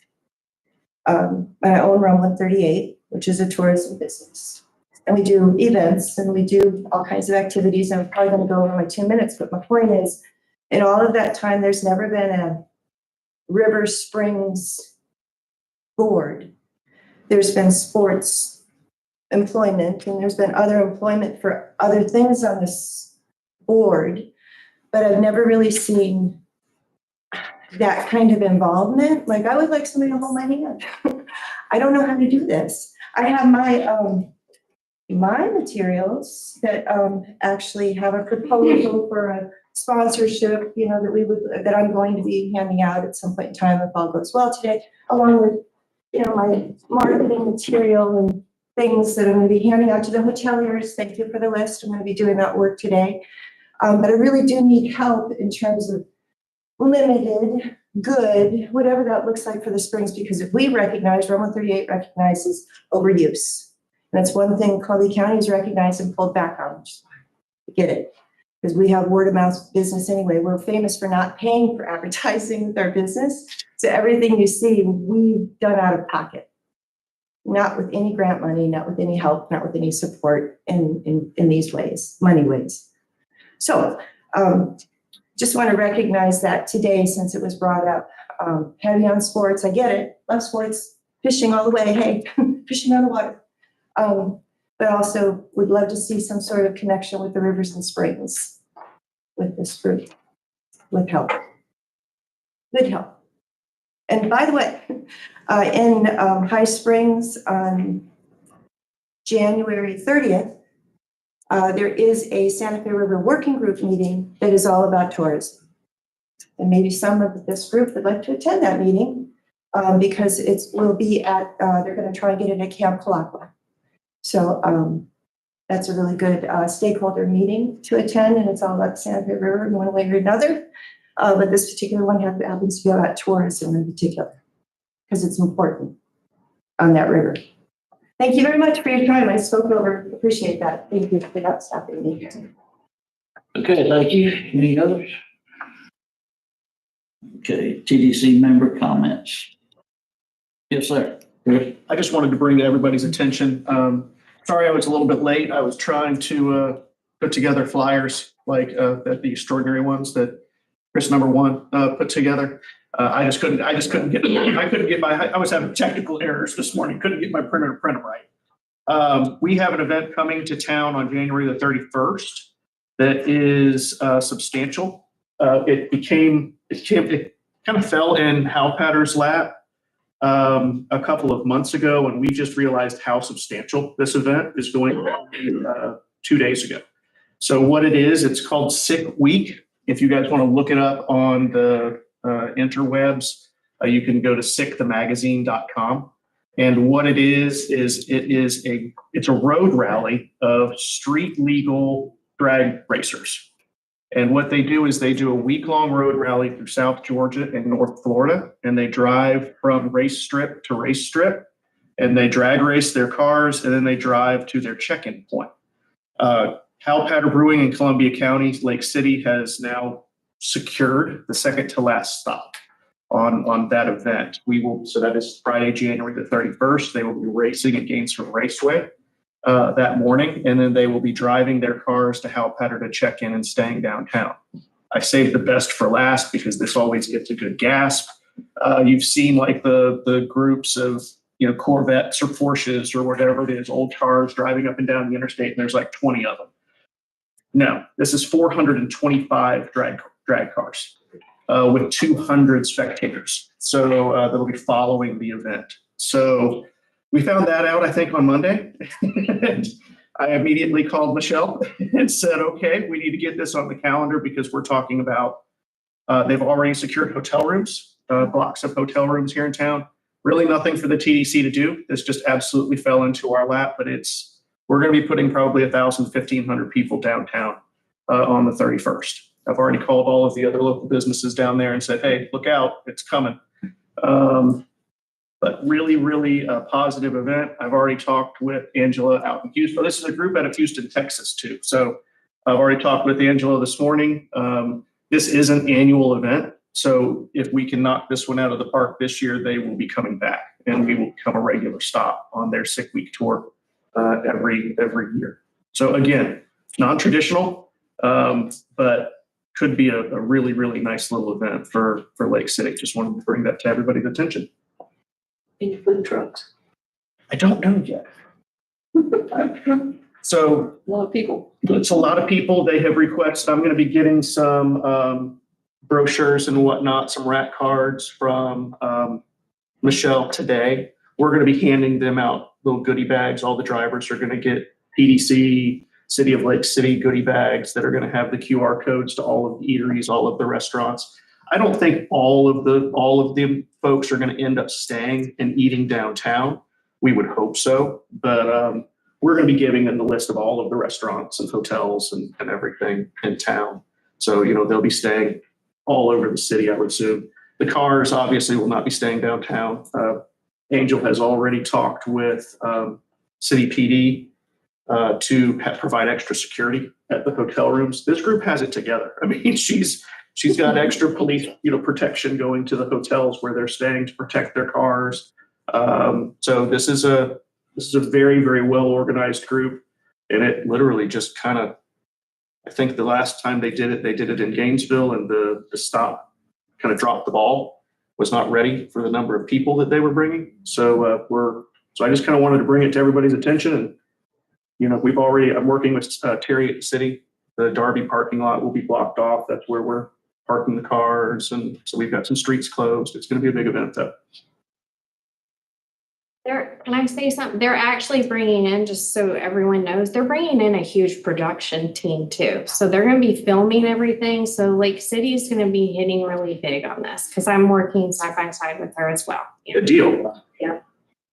I own Rumblin' 38, which is a tourism business. And we do events and we do all kinds of activities. I'm probably going to go over my 2 minutes, but my point is, in all of that time, there's never been a River Springs board. There's been sports employment and there's been other employment for other things on this board, but I've never really seen that kind of involvement. Like, I would like somebody to hold my hand. I don't know how to do this. I have my materials that actually have a proposal for a sponsorship, that I'm going to be handing out at some point in time if all goes well today, along with, my marketing material and things that I'm going to be handing out to the hoteliers. Thank you for the list. I'm going to be doing that work today. But I really do need help in terms of limited, good, whatever that looks like for the Springs, because if we recognize, Rumblin' 38 recognizes overuse. And that's one thing Columbia County has recognized and pulled back on. Get it? Because we have word of mouth business anyway. We're famous for not paying for advertising with our business. So everything you see, we've done out of pocket. Not with any grant money, not with any help, not with any support in these ways, money ways. So just want to recognize that today, since it was brought up. Heavy on sports, I get it. Love sports, fishing all the way. Hey, fishing on the water. But also would love to see some sort of connection with the rivers and springs with this group, with help, good help. And by the way, in High Springs on January 30th, there is a Santa Fe River Working Group meeting that is all about tourism. And maybe some of this group would like to attend that meeting because it will be at, they're going to try and get it at Camp Kalakwa. So that's a really good stakeholder meeting to attend, and it's all about the Santa Fe River in one way or another. But this particular one happens to be about tourism in particular, because it's important on that river. Thank you very much for your time. I spoke over. Appreciate that. Thank you for not stopping me. Okay, thank you. Any others? Okay, TDC member comments. Yes, sir. I just wanted to bring to everybody's attention. Sorry, I was a little bit late. I was trying to put together flyers like the extraordinary ones that Chris number one put together. I couldn't get I was having technical errors this morning. Couldn't get my printer to print them right. We have an event coming to town on January the 31st that is substantial. It kind of fell in Hal Patter's lap a couple of months ago, and we just realized how substantial this event is going to be 2 days ago. So what it is, it's called Sick Week. If you guys want to look it up on the interwebs, you can go to sickthemagazine.com. And what it is it's a road rally of street legal drag racers. And what they do is they do a week-long road rally through South Georgia and North Florida, and they drive from race strip to race strip. and they drag race their cars, and then they drive to their check-in point. Hal Patter Brewing in Columbia County, Lake City, has now secured the second to last stop on that event. So that is Friday, January the 31st. They will be racing at Gainesville Raceway that morning, and then they will be driving their cars to Hal Patter to check in and staying downtown. I saved the best for last because this always gets a good gasp. You've seen like the groups of, Corvettes or Porsches or whatever it is, old cars driving up and down the interstate, and there's like 20 of them. No, this is 425 drag cars with 200 spectators. So that'll be following the event. So we found that out, I think, on Monday. And I immediately called Michelle and said, okay, we need to get this on the calendar because we're talking about, they've already secured hotel rooms, blocks of hotel rooms here in town. Really nothing for the TDC to do. This just absolutely fell into our lap, but we're going to be putting probably 1,000, 1,500 people downtown on the 31st. I've already called all of the other local businesses down there and said, hey, look out, it's coming. But really, really a positive event. I've already talked with Angela out in Houston. This is a group out of Houston, Texas, too. So I've already talked with Angela this morning. This is an annual event. So if we can knock this one out of the park this year, they will be coming back and we will become a regular stop on their 6-week tour every year. So again, non-traditional, but could be a really, really nice little event for Lake City. Just wanted to bring that to everybody's attention. Any food trucks? I don't know yet. So A lot of people. it's a lot of people. They have requested, I'm going to be getting some brochures and whatnot, some rat cards from Michelle today. We're going to be handing them out, little goodie bags. All the drivers are going to get TDC, City of Lake City goodie bags that are going to have the QR codes to all of the eateries, all of the restaurants. I don't think all of the folks are going to end up staying and eating downtown. We would hope so, but we're going to be giving them the list of all of the restaurants and hotels and everything in town. So, they'll be staying all over the city, I would assume. The cars obviously will not be staying downtown. Angel has already talked with City PD to provide extra security at the hotel rooms. This group has it together. I mean, she's got extra police, protection going to the hotels where they're staying to protect their cars. So this is a very, very well organized group, and it literally just kind of, I think the last time they did it in Gainesville, and the stop kind of dropped the ball, was not ready for the number of people that they were bringing. So I just kind of wanted to bring it to everybody's attention. And, I'm working with Terry at the city. The Darby parking lot will be blocked off. That's where we're parking the cars. And so we've got some streets closed. It's going to be a big event though. Can I say something? They're actually bringing in, just so everyone knows, they're bringing in a huge production team too. So they're going to be filming everything. So Lake City is going to be hitting really big on this because I'm working side by side with her as well. Good deal. Yeah.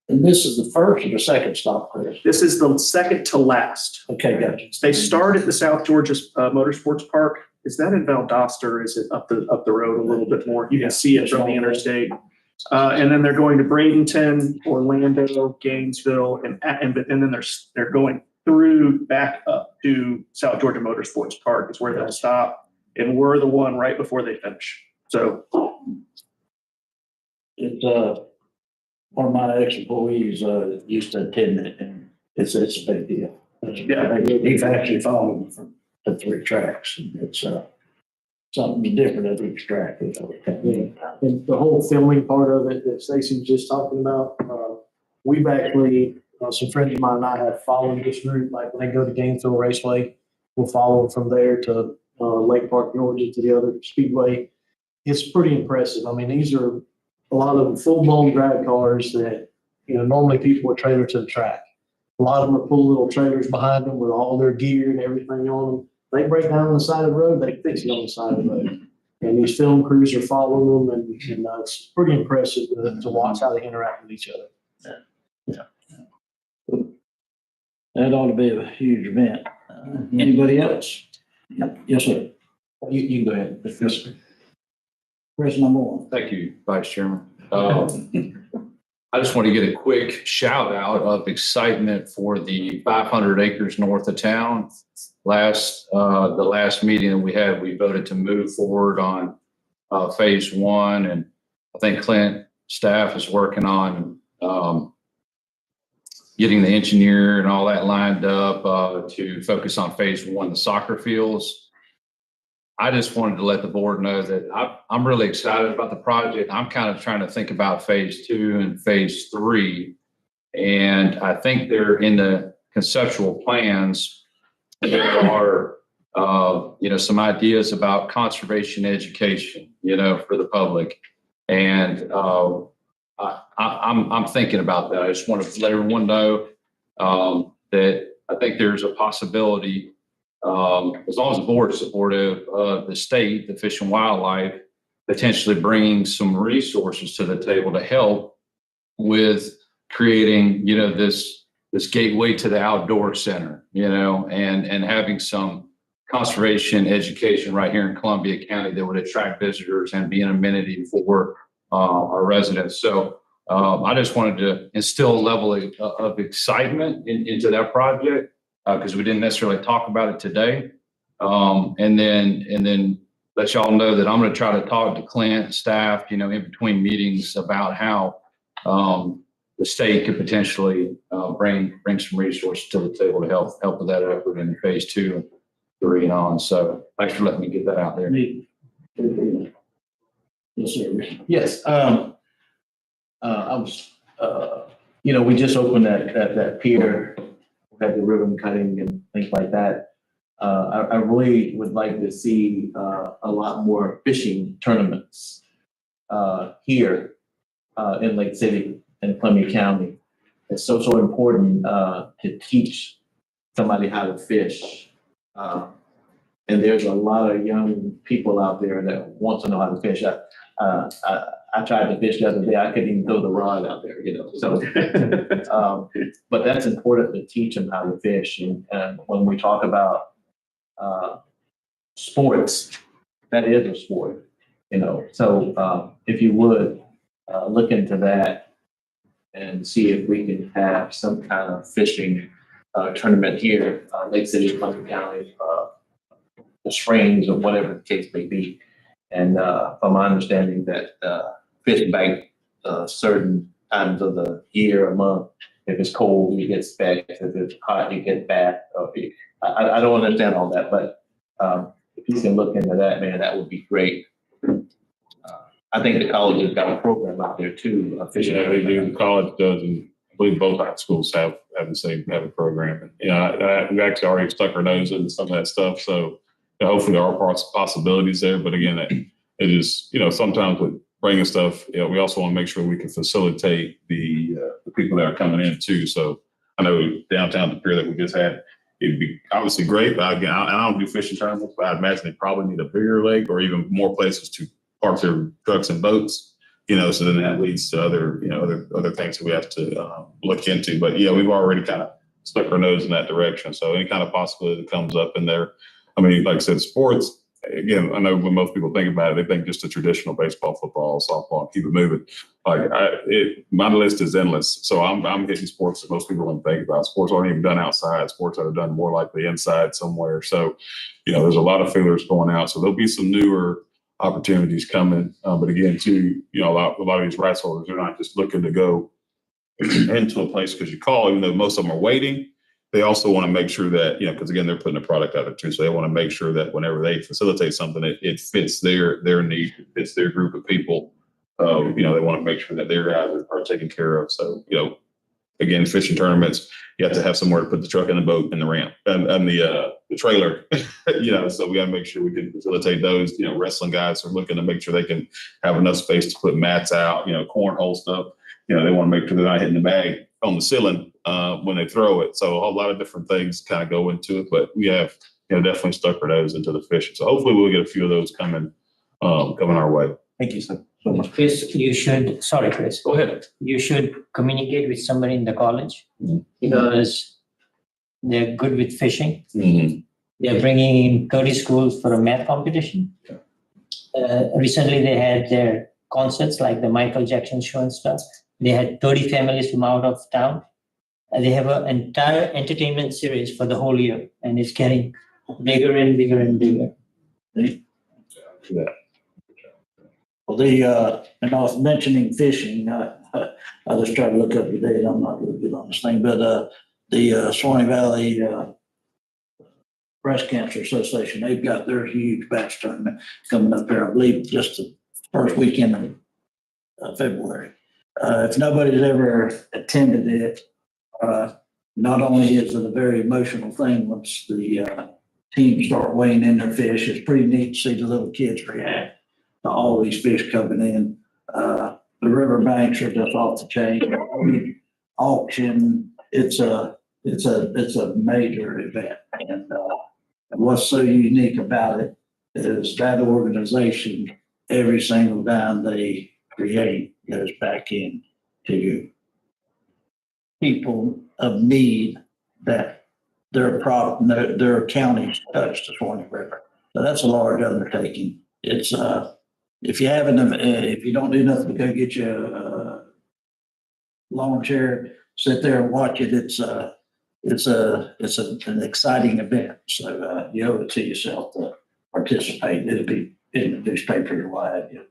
And this is the first or the second stop, Chris? This is the second to last. Okay, gotcha. They start at the South Georgia Motorsports Park. Is that in Valdosta, or is it up the road a little bit more? You can see it from the interstate. And then they're going to Bradenton, Orlando, Gainesville, and then they're going through back up to South Georgia Motorsports Park is where they'll stop. And we're the one right before they finish. So It's one of my ex-employees used to attend it, and it's a big deal. Yeah. He's actually following from the 3 tracks, and it's something different at each track. And the whole filming part of it that Stacy was just talking about, we've actually, some friends of mine and I have followed this group. Like when they go to Gainesville Raceway, we'll follow them from there to Lake Park, Georgia, to the other speedway. It's pretty impressive. I mean, these are a lot of them full-blown drag cars that, normally people would trailer to the track. A lot of them are pull little trailers behind them with all their gear and everything on them. They break down on the side of the road, they fix it on the side of the road. And these film crews are following them, and it's pretty impressive to watch how they interact with each other. Yeah. That ought to be a huge event. Anybody else? Yes, sir. You can go ahead. Yes, sir. Question number 1. Thank you, Vice Chairman. I just want to get a quick shout out of excitement for the 500 acres north of town. The last meeting that we had, we voted to move forward on phase one, and I think Clint staff is working on getting the engineer and all that lined up to focus on phase one, the soccer fields. I just wanted to let the board know that I'm really excited about the project. I'm kind of trying to think about phase two and phase three. And I think they're in the conceptual plans. There are, some ideas about conservation education, for the public. And I'm thinking about that. I just want to let everyone know that I think there's a possibility, as long as the board is supportive of the state, the Fish and Wildlife, potentially bringing some resources to the table to help with creating, this gateway to the outdoor center, and having some conservation education right here in Columbia County that would attract visitors and be an amenity for our residents. So I just wanted to instill a level of excitement into that project because we didn't necessarily talk about it today. And then let y'all know that I'm going to try to talk to Clint staff, in between meetings about how the state could potentially bring some resources to the table to help with that effort in phase 2 and 3 and on. So thanks for letting me get that out there. Yes, sir. Yes, I was, we just opened that pier, had the ribbon cutting and things like that. I really would like to see a lot more fishing tournaments here in Lake City and Columbia County. It's so important to teach somebody how to fish. And there's a lot of young people out there that want to know how to fish. I tried to fish the other day. I couldn't even throw the rod out there, So, but that's important to teach them how to fish. And when we talk about sports, that is a sport, So if you would look into that and see if we can have some kind of fishing tournament here, Lake City, Columbia County, the Springs, or whatever the case may be. And from my understanding that fish bite certain times of the year, a month. If it's cold, you get specked. If it's hot, you get bat. I don't understand all that, but if you can look into that, man, that would be great. I think the college has got a program out there too. Fishing. Yeah, they do. The college does, and I believe both high schools have a program. And, we actually already stuck our nose into some of that stuff. So hopefully there are possibilities there. But again, it is, sometimes with bringing stuff, we also want to make sure we can facilitate the people that are coming in too. So I know downtown, the pier that we just had, it'd be obviously great. But again, I don't do fishing tournaments, but I imagine they probably need a bigger lake or even more places to park their trucks and boats. So then that leads to other things that we have to look into. But we've already kind of stuck our nose in that direction. So any kind of possibility that comes up in there. I mean, like I said, sports, again, I know when most people think about it, they think just the traditional baseball, football, softball, keep it moving. My list is endless. So I'm hitting sports that most people don't think about. Sports aren't even done outside. Sports that are done more likely inside somewhere. So, there's a lot of feelers going out. So there'll be some newer opportunities coming. But again, too, a lot of these rights holders are not just looking to go into a place because you call, even though most of them are waiting. They also want to make sure that, because again, they're putting a product out there too. So they want to make sure that whenever they facilitate something, it fits their need, it fits their group of people. They want to make sure that their guys are taken care of. So, again, fishing tournaments, you have to have somewhere to put the truck and the boat and the ramp and the trailer, so we got to make sure we can facilitate those. Wrestling guys are looking to make sure they can have enough space to put mats out, cornhole stuff. They want to make sure they're not hitting the bag on the ceiling when they throw it. So a whole lot of different things kind of go into it, but we have definitely stuck our nose into the fishing. So hopefully we'll get a few of those coming our way. Thank you so much. Chris, Chris. Go ahead. You should communicate with somebody in the college because they're good with fishing. Mm-hmm. They're bringing in 30 schools for a math competition. Recently, they had their concerts like the Michael Jackson show and stuff. They had 30 families from out of town. And they have an entire entertainment series for the whole year, and it's getting bigger and bigger and bigger. Well, and I was mentioning fishing, I just tried to look up today, and I'm not really good on this thing, but, the Swanee Valley, Breast Cancer Association, they've got their huge bass tournament coming up there, I believe, just the first weekend of February. If nobody's ever attended it, not only is it a very emotional thing once the teams start weighing in their fish, it's pretty neat to see the little kids react to all these fish coming in. The river banks are just off the chain. Auction, it's a major event. And what's so unique about it is that organization, every single dime they create goes back in to people of need that their counties touch the Swanee River. So that's a large undertaking. It's if you don't do nothing, go get you a lawn chair, sit there and watch it. It's an exciting event. So you owe it to yourself to participate. It'll be in the newspaper or what have you.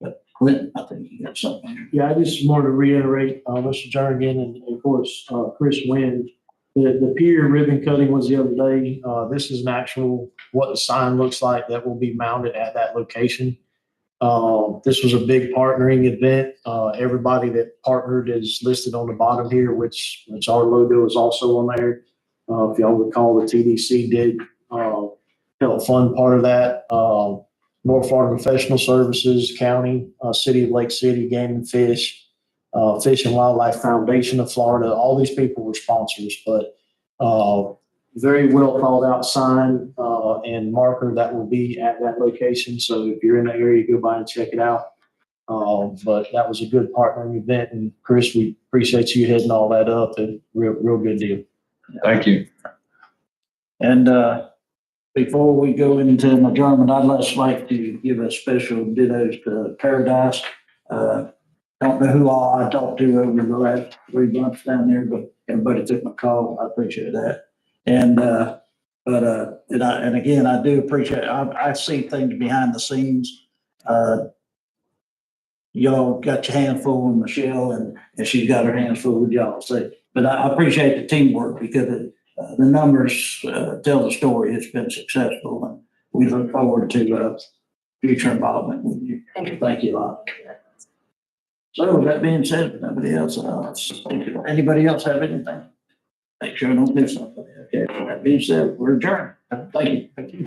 But Clinton, I think you got something. Yeah, I just wanted to reiterate, Mr. Jernigan and of course, Chris Wynn, the pier ribbon cutting was the other day. This is an actual, what the sign looks like that will be mounted at that location. This was a big partnering event. Everybody that partnered is listed on the bottom here, which our logo is also on there. If y'all recall, the TDC did help fund part of that. North Florida Professional Services, County, City of Lake City, Game and Fish, Fish and Wildlife Foundation of Florida. All these people were sponsors, but very well called out sign and marker that will be at that location. So if you're in that area, go by and check it out. But that was a good partnering event. And Chris, we appreciate you heading all that up, and real good deal. Thank you. And before we go into an adjournment, I'd just like to give a special dittos to Paradise. Don't know who all I talked to over the last 3 months down there, but everybody took my call. I appreciate that. And again, I do appreciate, I see things behind the scenes. Y'all got your hands full with Michelle, and she's got her hands full with y'all. So, but I appreciate the teamwork, because the numbers tell the story. It's been successful, and we look forward to future involvement with you. Thank you a lot. So with that being said, if nobody else, anybody else have anything? Make sure I don't miss something. Okay, with that being said, we're adjourned. Thank you.